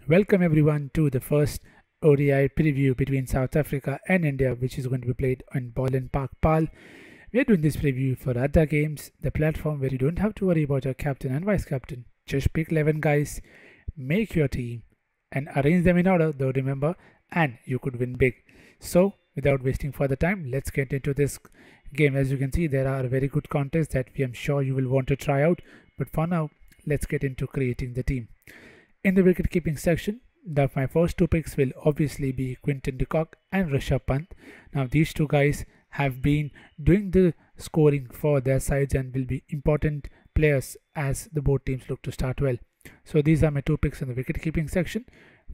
Welcome everyone to the first ODI preview between South Africa and India, which is going to be played on Boland Park, Pal. We are doing this preview for Adda Games, the platform where you don't have to worry about your captain and vice captain. Just pick 11 guys, make your team, and arrange them in order, though remember, and you could win big. So, without wasting further time, let's get into this game. As you can see, there are very good contests that I'm sure you will want to try out. But for now, let's get into creating the team. In the wicket-keeping section, my first two picks will obviously be Quinton de Kock and Rishabh Pant. Now these two guys have been doing the scoring for their sides and will be important players as the both teams look to start well. So these are my two picks in the wicket-keeping section.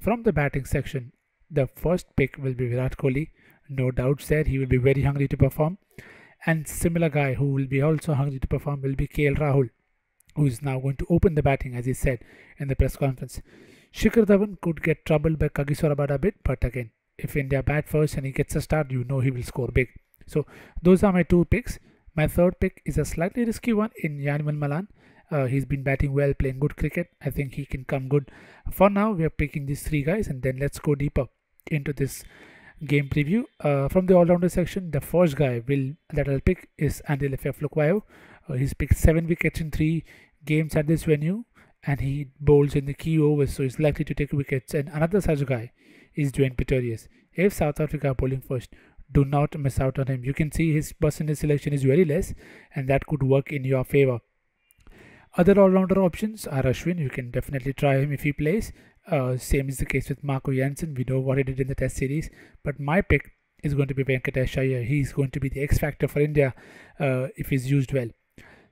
From the batting section, the first pick will be Virat Kohli. No doubts there, he will be very hungry to perform. And similar guy who will be also hungry to perform will be KL Rahul, who is now going to open the batting, as he said in the press conference. Shikhar Dhawan could get troubled by Kagiso Rabada a bit, but again, if India bat first and he gets a start, you know he will score big. So those are my two picks. My third pick is a slightly risky one in Yanimal Malan. He's been batting well, playing good cricket. I think he can come good. For now, we are picking these three guys, and then let's go deeper into this game preview. From the all-rounder section, the first guy that I'll pick is Andy Lukwayo. He's picked 7 wickets in 3 games at this venue, and he bowls in the key overs, so he's likely to take wickets. And another such guy is Dwayne Pretorius. If South Africa are bowling first, do not miss out on him. You can see his percentage selection is very less, and that could work in your favor. Other all-rounder options are Ashwin. You can definitely try him if he plays. Same is the case with Marco Jansen. We know what he did in the Test series, but my pick is going to be Venkatesh Iyer. He's going to be the X factor for India if he's used well.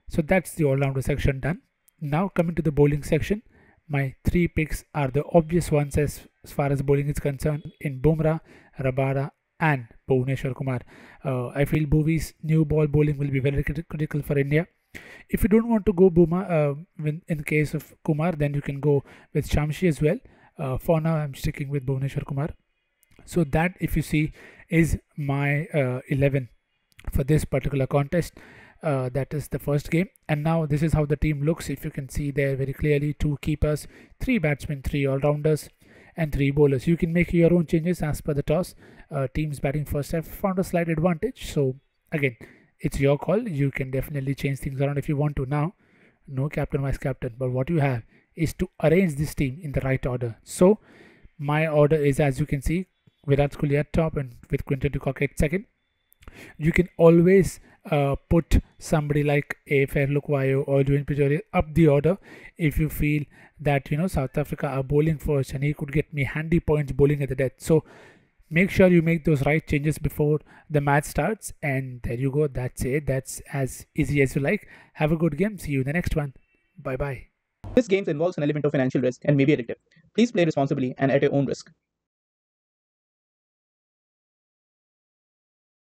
So that's the all-rounder section done. Now coming to the bowling section, my 3 picks are the obvious ones as far as bowling is concerned in Bumrah, Rabada and Bhuvneshwar Kumar. I feel Bhuvi's new ball bowling will be very critical for India. If you don't want to go Buma in the case of Kumar, then you can go with Shamshi as well. For now, I'm sticking with Bhuvneshwar Kumar. So that, if you see, is my 11 for this particular contest. That is the first game, and now this is how the team looks. If you can see there very clearly, 2 keepers, 3 batsmen, 3 all-rounders and 3 bowlers. You can make your own changes as per the toss. Teams batting first have found a slight advantage, so again, it's your call. You can definitely change things around if you want to. Now, no captain, vice captain, but what you have is to arrange this team in the right order. So my order is, as you can see, Virat Kohli at top and with Quinton de Kock at second. You can always put somebody like Fair Lukwayo or Dwayne Pretorius up the order if you feel that South Africa are bowling first and he could get me handy points bowling at the death. So make sure you make those right changes before the match starts, and there you go. That's it. That's as easy as you like. Have a good game. See you in the next one. Bye bye. This game involves an element of financial risk and may be addictive. Please play responsibly and at your own risk.